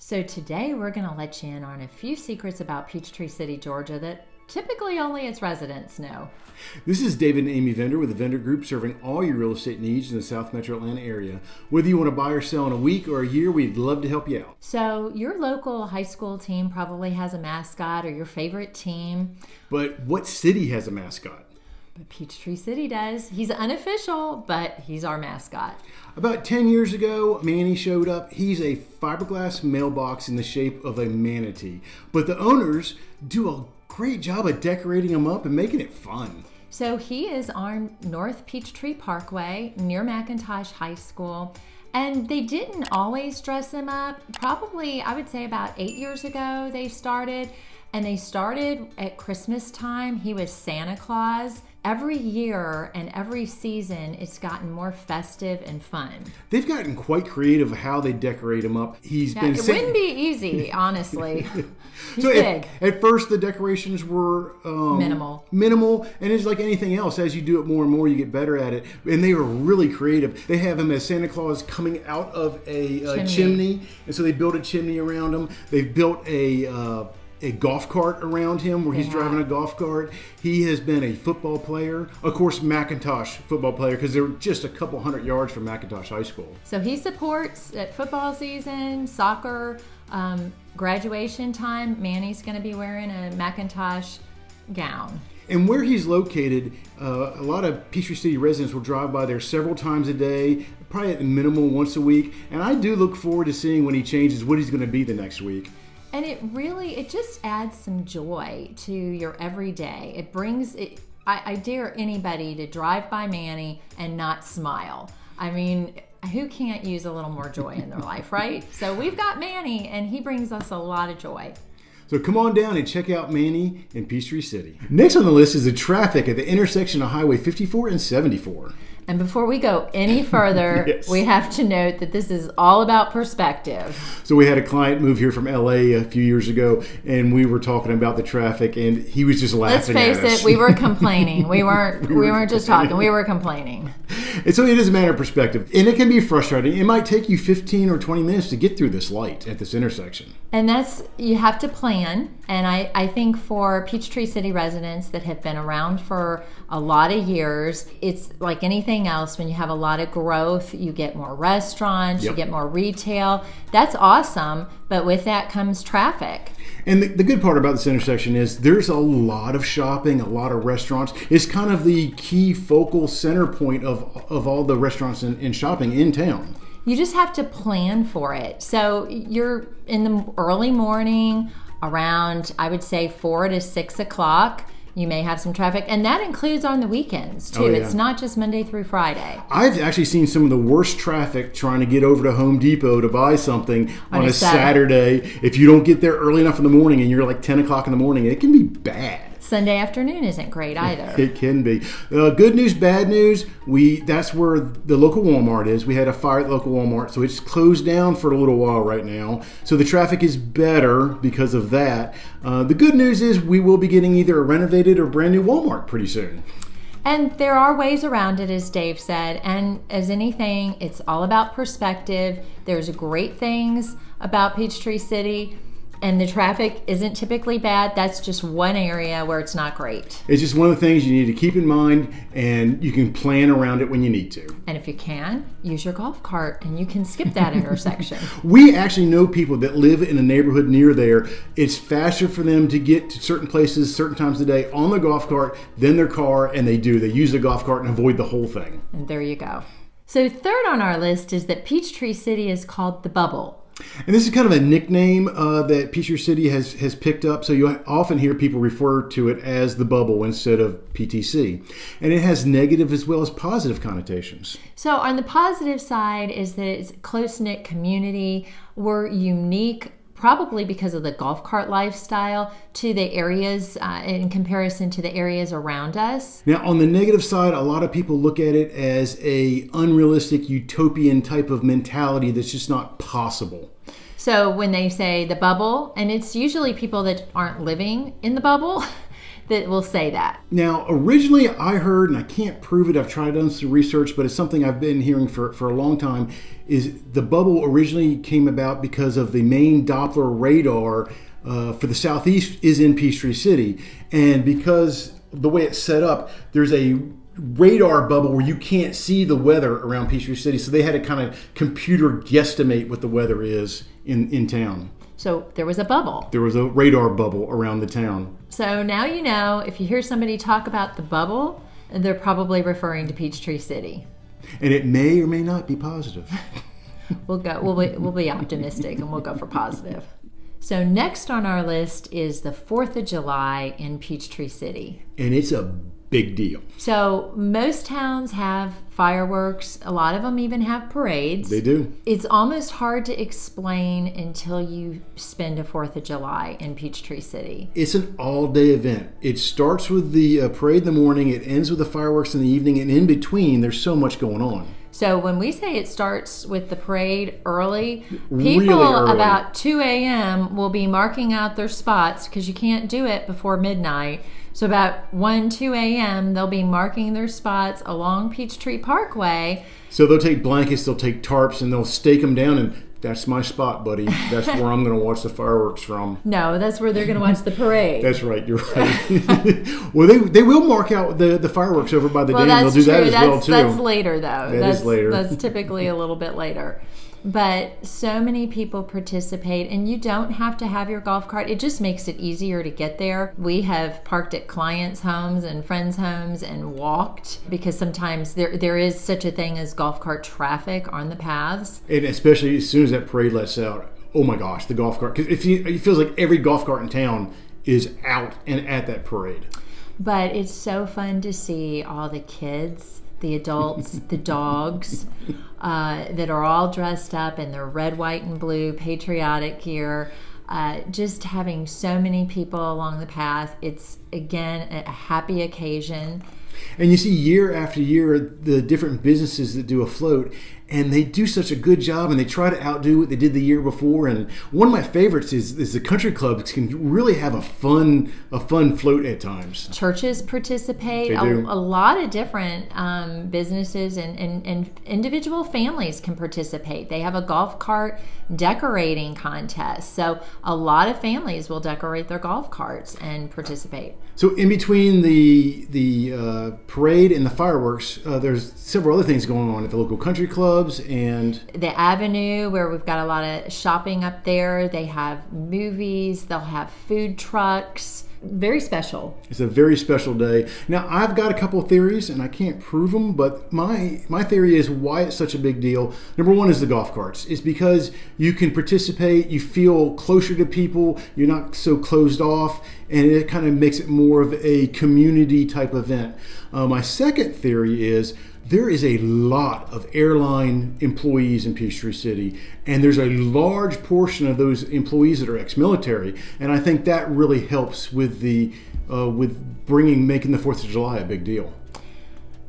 So today we're going to let you in on a few secrets about Peachtree City, Georgia that typically only its residents know. This is David and Amy Vendor with the Vendor Group, serving all your real estate needs in the South Metro Atlanta area. Whether you want to buy or sell in a week or a year, we'd love to help you out. So your local high school team probably has a mascot, or your favorite team. But what city has a mascot? But Peachtree City does. He's unofficial, but he's our mascot. About 10 years ago, Manny showed up. He's a fiberglass mailbox in the shape of a manatee. But the owners do a great job of decorating him up and making it fun. So he is on North Peachtree Parkway near McIntosh High School. And they didn't always dress him up. Probably, I would say about 8 years ago they started. And they started at Christmas time. He was Santa Claus. Every year and every season, it's gotten more festive and fun. They've gotten quite creative how they decorate him up. It wouldn't be easy, honestly. He's so big. At first, the decorations were minimal, and it's like anything else. As you do it more and more, you get better at it. And they were really creative. They have him as Santa Claus coming out of a chimney, and so they built a chimney around him. They've built a golf cart around him where he's driving a golf cart. He has been a football player. Of course, McIntosh football player, because they're just a couple hundred yards from McIntosh High School. So he supports at football season, soccer, graduation time. Manny's going to be wearing a McIntosh gown. And where he's located, a lot of Peachtree City residents will drive by there several times a day, probably at the minimum once a week. And I do look forward to seeing when he changes what he's going to be the next week. And it just adds some joy to your everyday. It brings it. I dare anybody to drive by Manny and not smile. I mean, who can't use a little more joy in their life, right? So we've got Manny, and he brings us a lot of joy. So come on down and check out Manny in Peachtree City. Next on the list is the traffic at the intersection of Highway 54 and 74. And before we go any further, we have to note that this is all about perspective. So we had a client move here from LA a few years ago, and we were talking about the traffic, and he was just laughing at us. Let's face it, we were complaining. We weren't just talking, we were complaining. And so it is a matter of perspective, and it can be frustrating. It might take you 15 or 20 minutes to get through this light at this intersection. And you have to plan. And I think for Peachtree City residents that have been around for a lot of years, it's like anything else. When you have a lot of growth, you get more restaurants, you get more retail. That's awesome, but with that comes traffic. And the good part about this intersection is there's a lot of shopping, a lot of restaurants. It's kind of the key focal center point of all the restaurants and shopping in town. You just have to plan for it. So you're in the early morning, around, I would say, 4 to 6 o'clock. You may have some traffic, and that includes on the weekends too. It's not just Monday through Friday. I've actually seen some of the worst traffic trying to get over to Home Depot to buy something on a Saturday. If you don't get there early enough in the morning and you're like 10 o'clock in the morning, it can be bad. Sunday afternoon isn't great either. It can be. Good news, bad news. That's where the local Walmart is. We had a fire at the local Walmart, so it's closed down for a little while right now. So the traffic is better because of that. The good news is we will be getting either a renovated or brand new Walmart pretty soon. And there are ways around it, as Dave said. And as anything, it's all about perspective. There's great things about Peachtree City. And the traffic isn't typically bad. That's just one area where it's not great. It's just one of the things you need to keep in mind, and you can plan around it when you need to. And if you can, use your golf cart, and you can skip that intersection. We actually know people that live in a neighborhood near there. It's faster for them to get to certain places, certain times of the day on the golf cart than their car, and they use the golf cart and avoid the whole thing. And there you go. So third on our list is that Peachtree City is called the Bubble. And this is kind of a nickname that Peachtree City has picked up. So you often hear people refer to it as the Bubble instead of PTC. And it has negative as well as positive connotations. So on the positive side is that it's a close-knit community. We're unique, probably because of the golf cart lifestyle, to the areas in comparison to the areas around us. Now, on the negative side, a lot of people look at it as a unrealistic utopian type of mentality that's just not possible. So when they say the bubble, and it's usually people that aren't living in the bubble, that will say that. Now, originally I heard, and I can't prove it, I've tried done some research, but it's something I've been hearing for a long time, is the bubble originally came about because of the main Doppler radar for the Southeast is in Peachtree City. And because the way it's set up, there's a radar bubble where you can't see the weather around Peachtree City. So they had to kind of computer guesstimate what the weather is in town. So there was a bubble. There was a radar bubble around the town. So now you know, if you hear somebody talk about the bubble, they're probably referring to Peachtree City. And it may or may not be positive. We'll be optimistic and we'll go for positive. So next on our list is the 4th of July in Peachtree City. And it's a big deal. So most towns have fireworks. A lot of them even have parades. They do. It's almost hard to explain until you spend a 4th of July in Peachtree City. It's an all-day event. It starts with the parade in the morning. It ends with the fireworks in the evening. And in between, there's so much going on. So when we say it starts with the parade early, Really people early. about 2 a.m. will be marking out their spots because you can't do it before midnight. So about 1, 2 a.m., they'll be marking their spots along Peachtree Parkway. So they'll take blankets, they'll take tarps, and they'll stake them down, and that's my spot, buddy. That's where I'm going to watch the fireworks from. No, that's where they're going to watch the parade. That's right, you're right. Well, they will mark out the fireworks over by the dam. They'll do that as well, too. That's later, though. That's later. That's typically a little bit later. But so many people participate, and you don't have to have your golf cart. It just makes it easier to get there. We have parked at clients' homes and friends' homes and walked because sometimes there is such a thing as golf cart traffic on the paths. And especially as soon as that parade lets out, oh my gosh, the golf cart. Because it feels like every golf cart in town is out and at that parade. But it's so fun to see all the kids, the adults, the dogs that are all dressed up in their red, white, and blue patriotic gear. Just having so many people along the path. It's, again, a happy occasion. And you see year after year the different businesses that do a float, and they do such a good job, and they try to outdo what they did the year before. And one of my favorites is the country clubs can really have a fun float at times. Churches participate. They do. A lot of different businesses and individual families can participate. They have a golf cart decorating contest. So a lot of families will decorate their golf carts and participate. So in between the parade and the fireworks, there's several other things going on at the local country clubs and the avenue, where we've got a lot of shopping up there. They have movies. They'll have food trucks. Very special. It's a very special day. Now, I've got a couple of theories, and I can't prove them, but my theory is why it's such a big deal. Number one is the golf carts. It's because you can participate, you feel closer to people, you're not so closed off, and it kind of makes it more of a community type event. My second theory is there is a lot of airline employees in Peachtree City, and there's a large portion of those employees that are ex-military, and I think that really helps with making the 4th of July a big deal.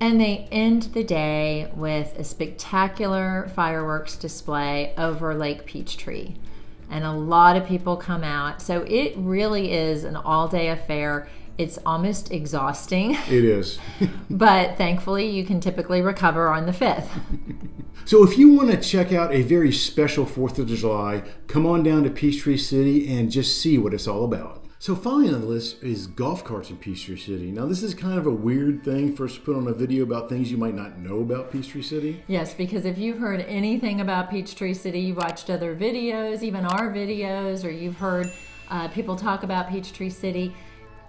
And they end the day with a spectacular fireworks display over Lake Peachtree. And a lot of people come out. So it really is an all-day affair. It's almost exhausting. It is. But thankfully, you can typically recover on the 5th. So if you want to check out a very special 4th of July, come on down to Peachtree City and just see what it's all about. So finally on the list is golf carts in Peachtree City. Now this is kind of a weird thing for us to put on a video about things you might not know about Peachtree City. Yes, because if you've heard anything about Peachtree City, you've watched other videos, even our videos, or you've heard people talk about Peachtree City,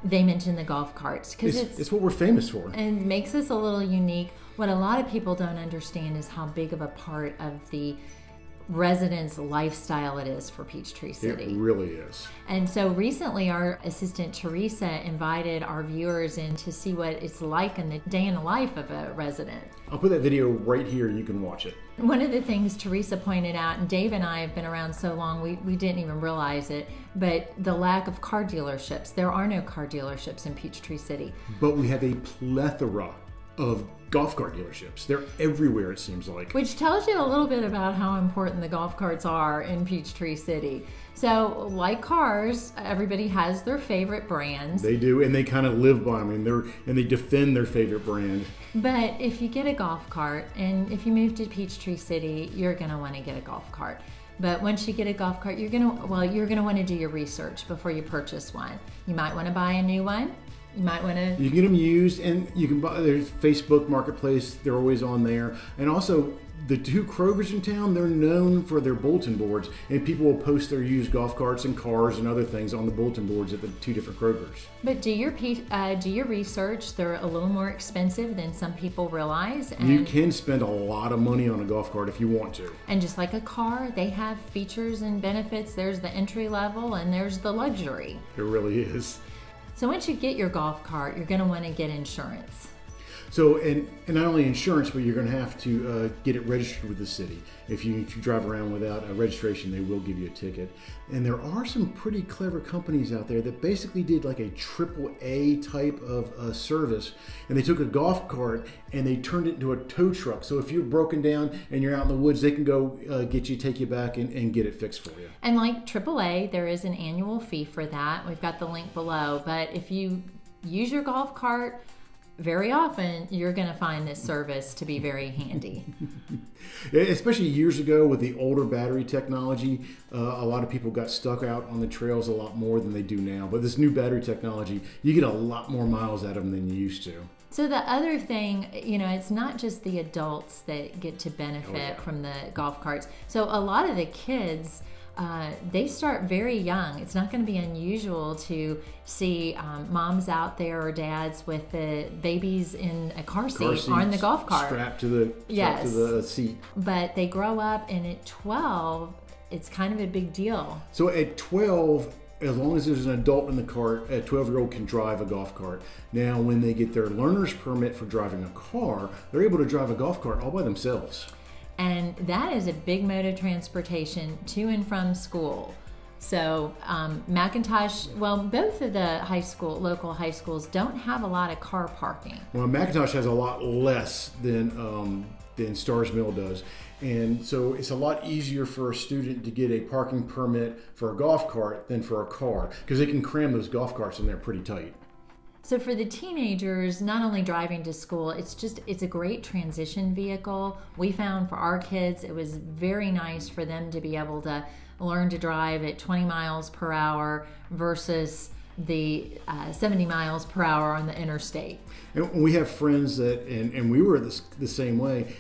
they mention the golf carts because it's what we're famous for. And makes us a little unique. What a lot of people don't understand is how big of a part of the residents' lifestyle it is for Peachtree City. It really is. And so recently our assistant Teresa invited our viewers in to see what it's like in the day in the life of a resident. I'll put that video right here, you can watch it. One of the things Teresa pointed out, and Dave and I have been around so long we didn't even realize it, but the lack of car dealerships. There are no car dealerships in Peachtree City. But we have a plethora of golf cart dealerships. They're everywhere, it seems like. Which tells you a little bit about how important the golf carts are in Peachtree City. So, like cars, everybody has their favorite brands. They do, and they kind of live by them, and they defend their favorite brand. But if you get a golf cart, and if you move to Peachtree City, you're going to want to get a golf cart. But once you get a golf cart, you're going to want to do your research before you purchase one. You might want to buy a new one. You might want to. You can get them used, and you can buy. There's Facebook Marketplace. They're always on there, and also the two Krogers in town. They're known for their bulletin boards, and people will post their used golf carts and cars and other things on the bulletin boards at the two different Krogers. But do your research. They're a little more expensive than some people realize. And you can spend a lot of money on a golf cart if you want to. And just like a car, they have features and benefits. There's the entry level, and there's the luxury. It really is. So once you get your golf cart, you're going to want to get insurance. So, and not only insurance, but you're going to have to get it registered with the city. If you drive around without a registration, they will give you a ticket. And there are some pretty clever companies out there that basically did like a AAA type of service. And they took a golf cart and they turned it into a tow truck. So if you're broken down and you're out in the woods, they can go take you back and get it fixed for you. And like AAA, there is an annual fee for that. We've got the link below. But if you use your golf cart, very often you're going to find this service to be very handy. Especially years ago with the older battery technology, a lot of people got stuck out on the trails a lot more than they do now. But this new battery technology, you get a lot more miles out of them than you used to. So the other thing, it's not just the adults that get to benefit from the golf carts. So a lot of the kids, they start very young. It's not going to be unusual to see moms out there or dads with the babies in a car seat on the golf cart. Strapped to the seat. But they grow up, and at 12, it's kind of a big deal. So at 12, as long as there's an adult in the cart, a 12-year-old can drive a golf cart. Now, when they get their learner's permit for driving a car, they're able to drive a golf cart all by themselves. And that is a big mode of transportation to and from school. So McIntosh, both of the local high schools don't have a lot of car parking. Well, McIntosh has a lot less than Starr's Mill does. And so it's a lot easier for a student to get a parking permit for a golf cart than for a car, because they can cram those golf carts in there pretty tight. So for the teenagers, not only driving to school, it's a great transition vehicle. We found for our kids, it was very nice for them to be able to learn to drive at 20 miles per hour versus the 70 miles per hour on the interstate. And we have friends and we were the same way.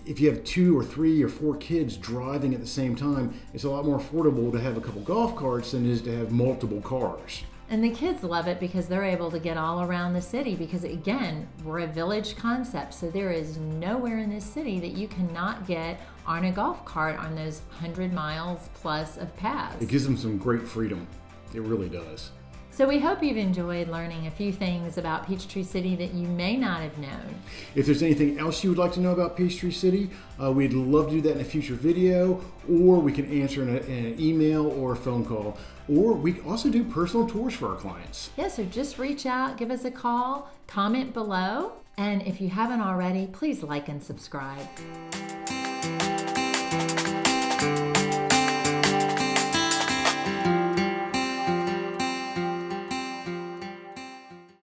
If you have 2 or 3 or 4 kids driving at the same time, it's a lot more affordable to have a couple golf carts than it is to have multiple cars. And the kids love it because they're able to get all around the city because, again, we're a village concept. So there is nowhere in this city that you cannot get on a golf cart on those 100 miles plus of paths. It gives them some great freedom. It really does. So we hope you've enjoyed learning a few things about Peachtree City that you may not have known. If there's anything else you would like to know about Peachtree City, we'd love to do that in a future video, or we can answer in an email or a phone call. Or we also do personal tours for our clients. Yeah, so just reach out, give us a call, comment below, and if you haven't already, please like and subscribe.